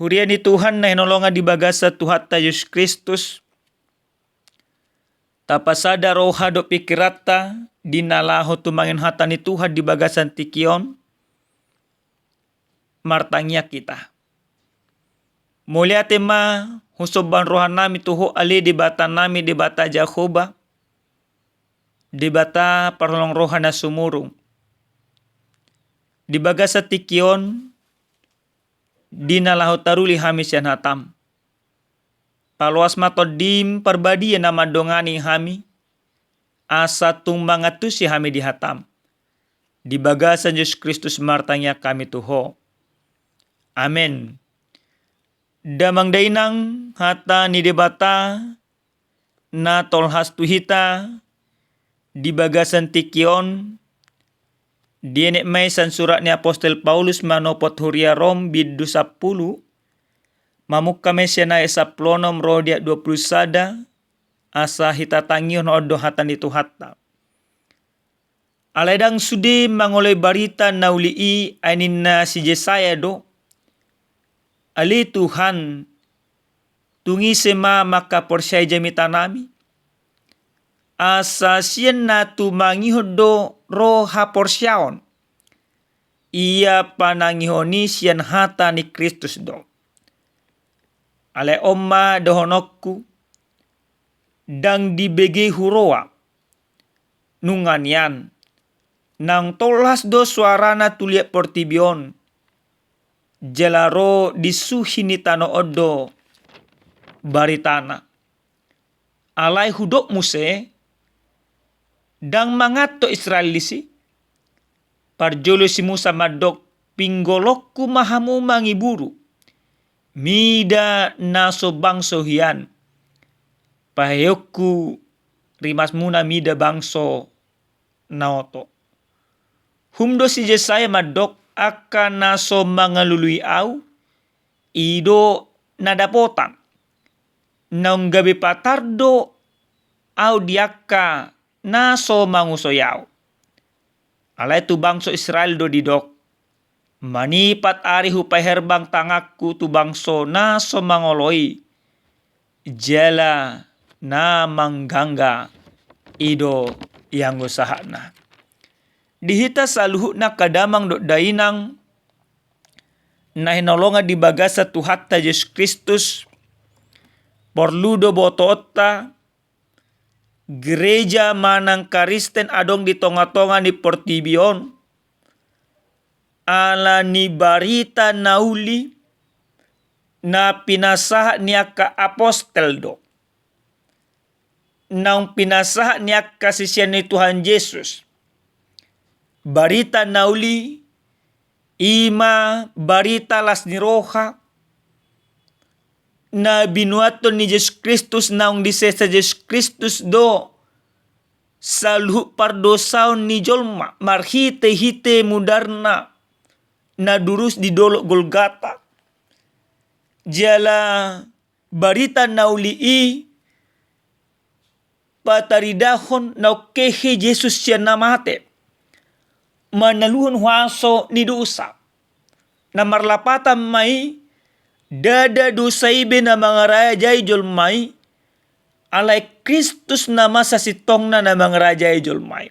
Hurian ni Tuhan na hinolongan di bagasa Tuhan ta Yesus Kristus. Tapasada roha do pikirata dinalaho tumangin hata ni Tuhan di bagasan tikion. Martangya kita. Mulia tema husoban rohan nami tuho ali di bata nami di bata Jakoba. Di bata perlong rohan na sumurung. Di bagasa tikion dinalaho taruli hamis yan hatam. Paluas matodim perbadi yang nama dongani hami. Asa tumbangatus si hami di hatam. Di bagasan Yesus Kristus martanya kami tuho. Amin. Damang dainang hata ni debata na tolhas tuhita di bagasan tikion. Dienek may san surat ni Apostel Paulus manopot huria Rom biddu 10. Mamuk kami siya na isaplonom rodia 20 sada. Asa hitatangion odo hatan itu hatta. Aledang sudi mangolay barita na ulii anin na si Jesaya do. Ali Tuhan tungi sema maka porsyay jamita nami. Asa siyan na tumangihod do roha porsyaon. Ia panangihoni siyan hata ni Kristus do. Ale omma dohonokku. Dang dibege huroa. Nungan yan. Nang tolas do suarana tuliak portibion. Jelaro disuhini tano odo. Baritana. Alay hudok muse. Dang mangato Israelisi. Parjolo si Musa madok pinggolokku mahamu mangiburu. Mida naso bangso hian. Pahayokku rimas muna mida bangso naoto. Humdo si Jesaya madok akan naso mangalului au. Ido nadapotan. Naung gabi patardo au diaka naso mangusoyaw. Alay tu bangso Israel do didok. Manipat ari hupay herbang tangakku tu bangso naso mangoloi. Jela na manggangga ido yang usaha na. Dihita saluhu na kadamang do dainang na hinolonga di bagasa Tuhan ta Yesus Kristus. Porludo botoota. Gereja manang Kristen adong di tonga-tonga ni Portibion. Ala ni barita nauli na pinasah niya ka apostel do. Nang pinasah niya kasisyan ni Tuhan Yesus. Barita nauli ima barita las ni roha na binuaton ni Yesus Kristus naung disesa Yesus Kristus do saluhu pardosaon ni jolma marhite-hite mudarna na durus di dolok Golgata. Jala barita naulii pataridahon naukehe Yesus siya namate manaluhon huaso ni dosa na marlapatan may dada dosaibe na mga rajay jolmay alay Kristus nama sa sitong na mga rajay jolmay.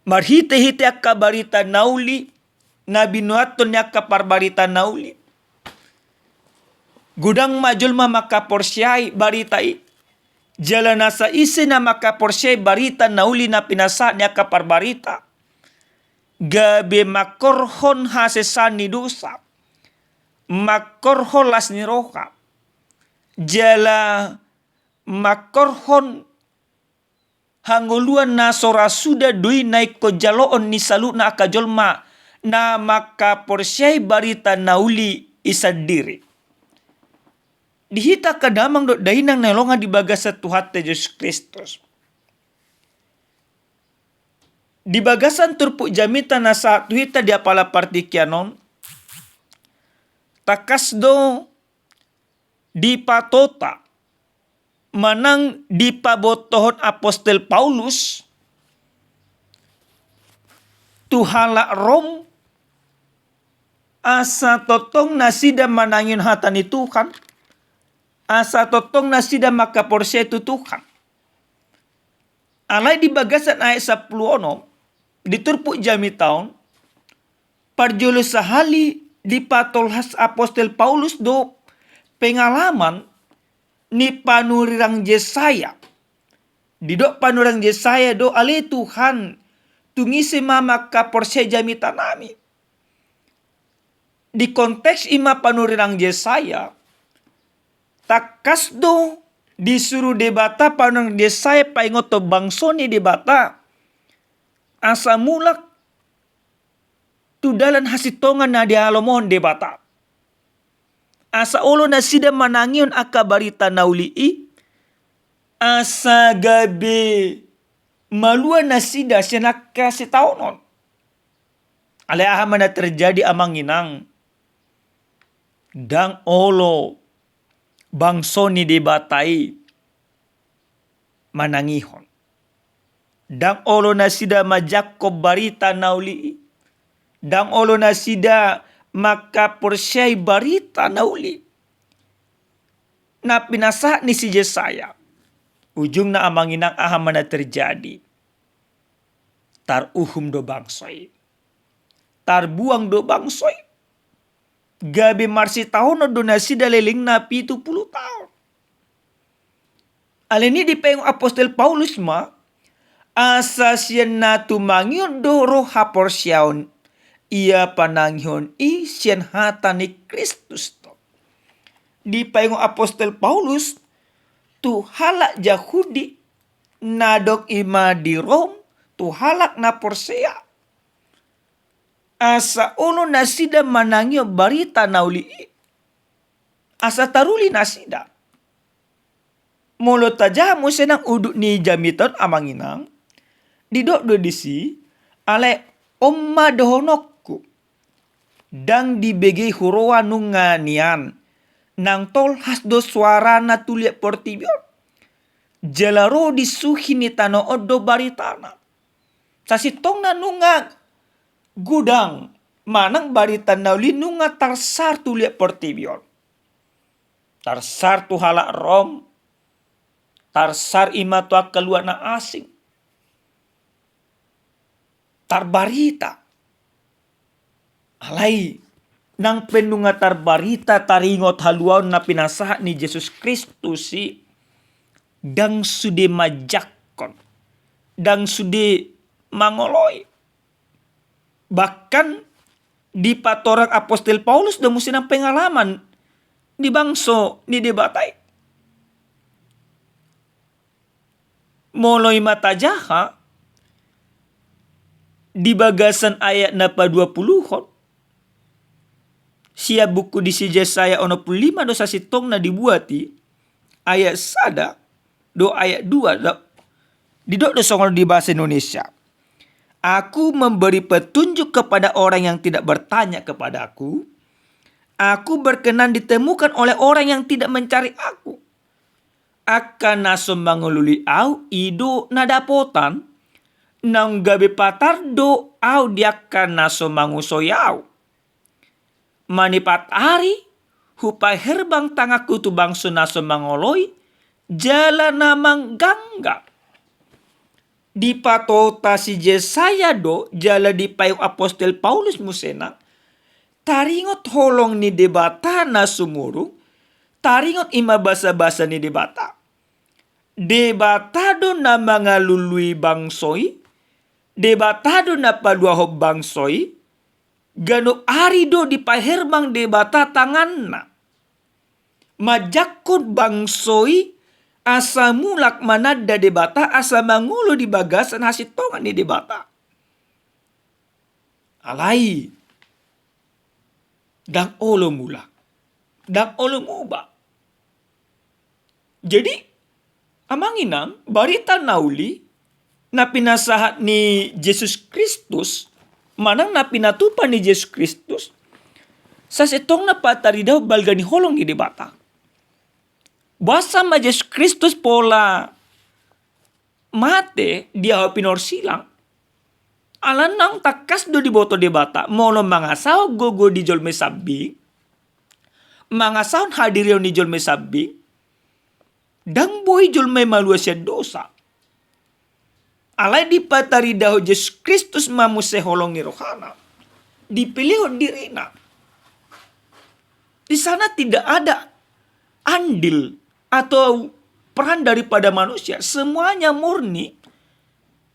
Marhite-hite akka barita nauli na binuaton niya ka parbarita nauli. Gudang majulma makaporsyay barita it. Jala nasa isi na makaporsyay barita nauli na pinasa niya ka parbarita. Gabi makorhon hasesan ni dosa. Makorhon las ni roka. Jala makorhon hanguluan na sorasuda dui naik ko jaloon ni salu na akajolma na makaporsyay barita nauli isadiri. Dihita kadamang do dahinang nalonga di bagasa Tuhan Yesus Kristus. Di bagasan turpu jamita nasa tuhita di apala partikyanon. Takasdo di patota manang di pabotohon Apostel Paulus tuhala Rom asa totong na sida manangin hata ni Tuhan, asa totong na sida makaporsiya itu Tuhan. Alay di bagasan ayat 10 diturpuk jami taon, parjolo sahali di patolhas Apostel Paulus do pengalaman ni panurirang Yesaya. Di do panurang Yesaya do ale Tuhan tungisi mama kaporse jami tanami. Di konteks ima panurirang Yesaya, takas do disuruh debata panurang Yesaya paingoto bangsoni debata. Asa mulak tu dalan hasitongan na dialomon debata. Asa olo na sida manangion aka barita naulii. Asa gabe malua na sida siya nakasi taonon. Alayahan na terjadi amang inang. Dang olo bangsoni debatai manangihon. Dang olo na sida majakob barita nauli. Dang olo na sida makaporsyay barita nauli. Na pinasa ni si Yesaya. Ujung na amang inang aham na terjadi. Taruhum do bangsoy. Tarbuang do bangsoy. Gabi marsi tahun do na sida leling na 70 tahun. Alini di payong Apostel Paulus ma, asa siya na tumangyon do roh haporsyaon, iya panangyon siyan hata ni Kristus to. Di payong Apostel Paulus, tu halak Yahudi nadok ima di Rom, tu halak na Porsea. Asa uno na sida manangyo barita nauli. Asa taruli na sida. Molo taja mo senang uduk ni jamiton amanginang. Didok do disi ale omma dohonokku. Dang dibegi huroa nunganian. Nang tol has do suara na tuliak portibion. Jalaro disuhi ni tano odo baritana. Sasitong na nungag. Gudang manang barita nauli nunga tarsar tuliak portibion. Tarsar tu halak Rom. Tarsar ima tu keluar na asing. Tarbarita. Alai. Nang penunga tarbarita taringot haluan na pinasahat ni Yesus Kristus si. Dang sude majakon. Dang sude mangoloi. Bahkan di patorang Apostel Paulus dah mesti nang pengalaman di bangso ni debatai. Moloi mata jaha di bagasan ayat napa 20 sia buku di si Yesaya ono 5 dosa sitong na dibuati ayat sada do ayat 2 di dok dosong di bahasa Indonesia. Aku memberi petunjuk kepada orang yang tidak bertanya kepada aku. Aku berkenan ditemukan oleh orang yang tidak mencari aku. Akan naso mangululi au ido nadapotan. Nang gabe patar do au diakan naso mangusoyau. Manipat hari hupai herbang tangaku tu bangso naso mangoloi. Jala namang gangga. Di patota si Yesaya do jala di payung Apostel Paulus musena taringot holong ni debata na sumurung taringot ima basa-basa ni debata do na mga lului bangsoy do na padua hob bangsoy gano ari do di paherbang debata tangan na majakot bangsoy asa mulak manada debata asa mangulo di bagasan hasitongan ni debata. Alai. Dang olo mulak. Dang olo muba. Jadi amanginang barita nauli na pinasahat ni Yesus Kristus manang na pinatupan ni Yesus Kristus sa setong na patari daw balga ni holong ni debata. Basa ma Yesus Kristus pola mate dia pinor silang. Alanang takas do di boto de bata. Mono mangasaw gogo di jolme sabing. Mangasaw hadirion di jolme sabing. Dang boy jolme malua siya dosa. Alay di patari daho Yesus Kristus mamuse holong ni rohana. Dipilih dirina. Di sana tidak ada andil atau peran daripada manusia. Semuanya murni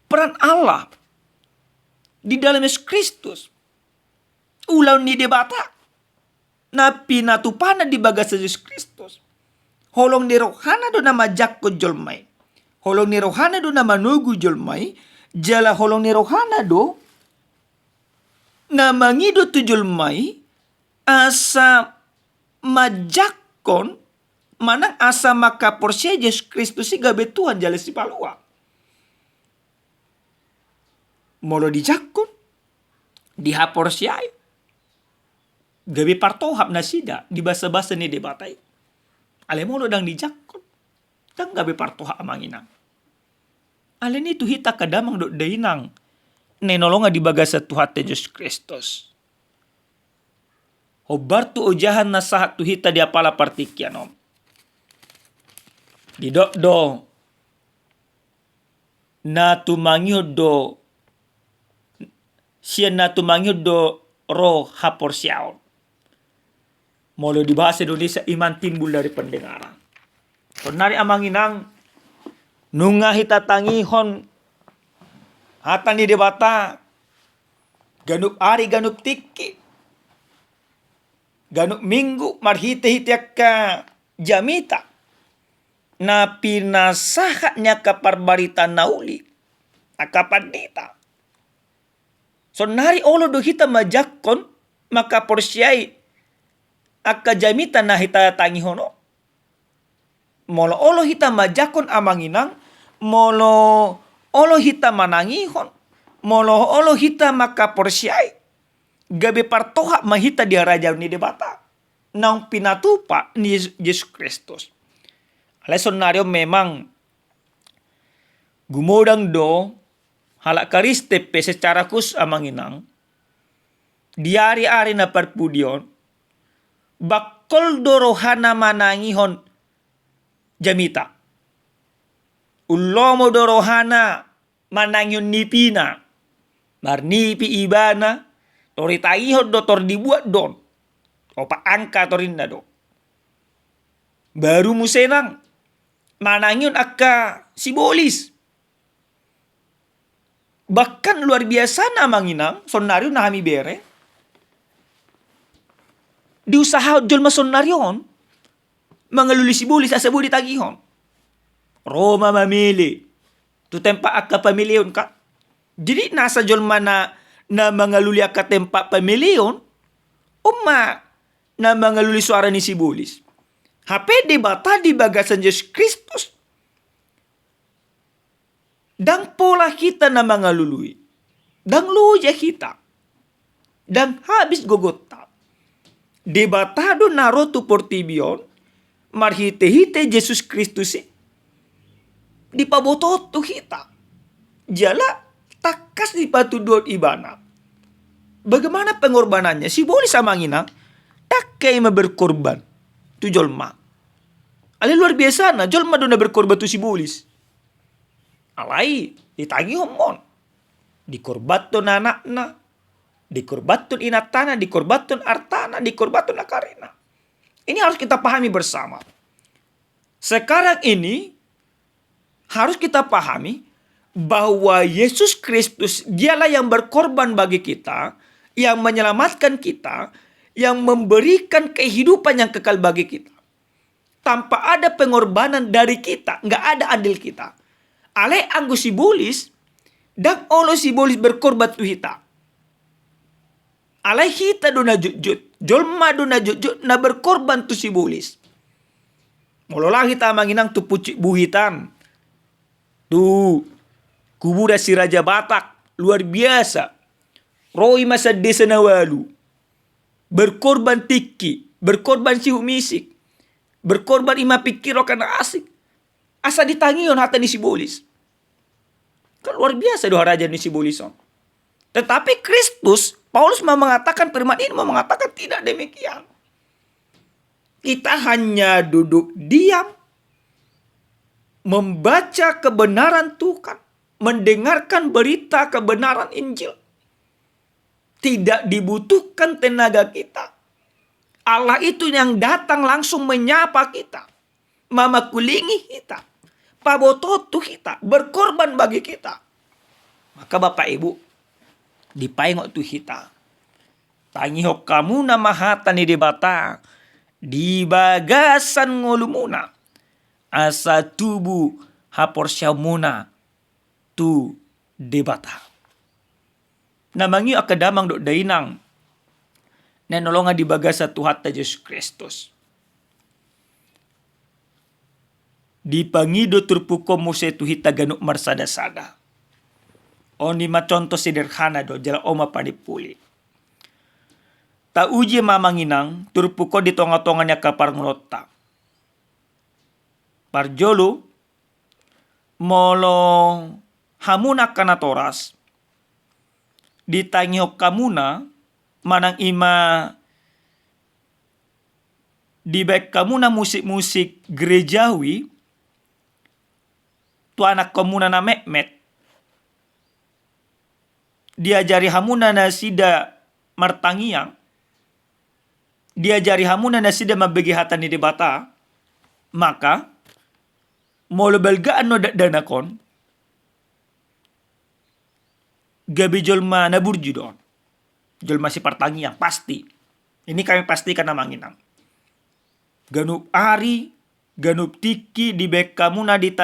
peran Allah di dalam Yesus Kristus. Ulau ni debata. Napi natupana di bagas Yesus Kristus. Holong ni rohana do nama jakko jolmai. Holong ni rohana do nama nugu jolmai. Jala holong ni rohana do nama ngido tu jolmai. Asa majakon manang asa maka porsia Yesus Kristus si gabe Tuhan jala si palua. Molo dijakon dihaporsiai. Gabe partohap na sida di basa-basa ni debatai. Ale molo dang dijakon. Dang gabe partohap amanginang. Ale ni tuhita kadamang do dainang. Nenolonga di bagasa Tuhan Yesus Kristus. Hobar tu ujahan na sahat tuhita di apala partikyanom. Didok do. Na tumangyod do. Siya na tumangyod do roh haporsiaon. Molo di bahasa Indonesia iman timbul dari pendengaran. Nari amanginang nunga hita tangihon hatan di debata ganup ari ganup tiki ganup minggu marhite hitiak ka jamita na pinasahatnya kaparbarita nauli akapadita. So nari olo do hita majakon maka porsiai akka jamita na hita tangihono. Molo olo hita majakon amanginang. Molo olo hita manangihon. Molo olo hita maka porsiai. Gabe partoha mahita dia raja ni debata. Nang pinatupa ni Yesus Kristus. Lesonario memang gumodang do halak karistepe secara kus amanginang. Diari-ari na parpudion. Bakol dorohana manangihon jamita. Ulomo dorohana manangihon nipina. Marnipi ibana. Toritaihon do tor dibuat don. Opa angka torinda do. Baru musenang. Manangihon akka sibolis. Bahkan luar biasa namanginang. Sonario nahami bere. Diusaha jolma sonarion. Mangaluli sibulis asa budi tagihon. Roma mamili. Tu tempat akka pamilion ka. Jadi nasa jolma na mangaluli akka tempat pamilion. Umma na mangaluli suara ni sibulis. HP debata di bagasan Yesus Kristus. Dang pola kita na mangalului. Dang luja kita. Dang habis gogota. Debatado narotu portibion, marhite-hite Yesus Kristus di pabototo kita. Jala takas di patudot ibana. Bagaimana pengorbanannya? Si boleh samangina takai berkorban tu jolma. Ale luar biasa na jolma dona berkorban tu si bolis. Alai ditagi homon. Dikorbaton anakna. Dikorbatun inatana, dikorbatun artana, dikorbatun akarina. Ini harus kita pahami bersama. Sekarang ini harus kita pahami bahwa Yesus Kristus dialah yang berkorban bagi kita, yang menyelamatkan kita, yang memberikan kehidupan yang kekal bagi kita. Tanpa ada pengorbanan dari kita, nggak ada adil kita. Ale anggo sibulis, dan olo sibulis berkorban tu hita. Alai hita dona jujut. Jolma dona jujut na berkorban tu si bulis. Mololah hita manginang tu pucik buhitan. Tu kubura si Raja Batak. Luar biasa. Roi masa desa nawalu. Berkorban tiki. Berkorban si humisik. Berkorban ima pikiro kana asik. Asa ditangion hata ni si bulis. Kan luar biasa doa raja ni si bulis. Tetapi Kristus, Paulus mau mengatakan firman ini, mau mengatakan tidak demikian. Kita hanya duduk diam, membaca kebenaran Tuhan, mendengarkan berita kebenaran Injil. Tidak dibutuhkan tenaga kita. Allah itu yang datang langsung menyapa kita, memakulingi kita, pabototu kita, berkorban bagi kita. Maka Bapak Ibu, dipaingok tu kita. Tangihok kamu nama hatani di bata, di bagasan ngolumuna, asa tubuh hapor syamuna tu debata. Namangi akadamang dok dainang na nolonga di bagasa Tuhan ta Yesus Kristus. Di pangido turpuko mo se tuhita ganuk marsada-sada. Oni contoh sederhana do jala oma panipuli. Ta uji mamanginang turpuko di tonga-tongannya kapar ngolota. Parjolo molo hamuna kanatoras ditangihok kamuna manang ima di baik kamuna musik-musik gerejawi tu anak kamuna na mekmet diajari hamuna na sida martangiang, diajari hamuna na sida mabegi hatan di bata, maka molo belgaan no danakon gabi jolma naburju doon. Jolma si partangiang pasti. Ini kami pastikan namanginang. Ganup ari, ganup tiki di beka muna di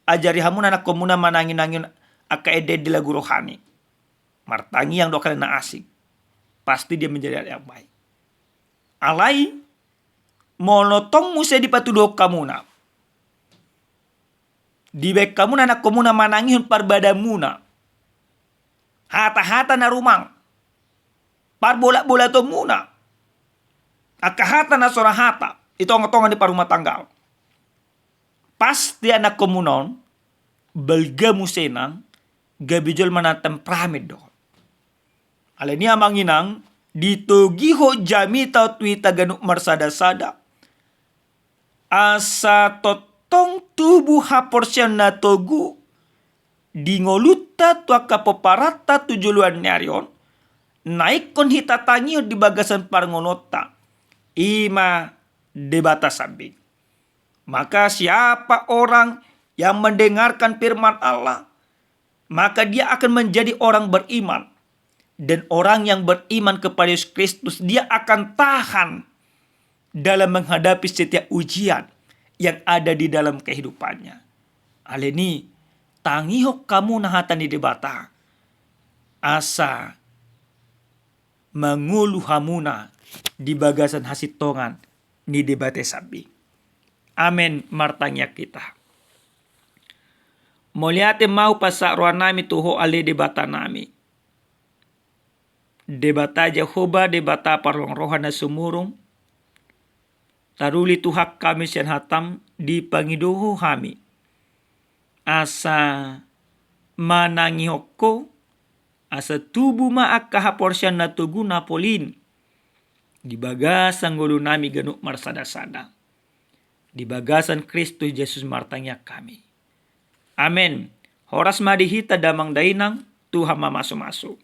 ajari hamuna na komuna manangin-angin akaede di lagu rohani. Martangiang do kalian na asing. Pasti dia menjadi yang baik. Alai monotong musa dipatuduh kamuna. Di beka muna na komuna manangin parbadamuna. Hata-hata na rumang. Parbola-bola to muna. Akahata na sora hata. Ito ang tongan di parumah tanggal. Pasti anak komunon. Belga musenang. Gabijol manatem pramid do. Alenia manginang. Dito giho jami tau tuita ganuk marsada-sada. Asa totong tubuh haporsyan na togu. Dingoluta tua kapoparata tujuluan nyarion naik kon hitatangi di bagasan parngonota ima debata sabing. Maka siapa orang yang mendengarkan firman Allah, maka dia akan menjadi orang beriman. Dan orang yang beriman kepada Yesus Kristus, dia akan tahan dalam menghadapi setiap ujian yang ada di dalam kehidupannya. Aleni tangihok kamu nahatan di debata. Asa mangulu hamuna di bagasan hasitongan ni debate sabi. Amen martanya kita. Moliate mau pasak roa nami tuho ale debata nami. Debata Jehovah debata parlong rohana sumurung. Taruli tuhak kami sian hatam di pangidoho kami. Asa manangihoko asa tubuh maak kahaporsyan na tugu napolin di bagasan gulu nami ganuk marsada-sada di bagasan Kristus Yesus martanya kami. Amen. Horas madihita damang dainang Tuhan mamaso-maso.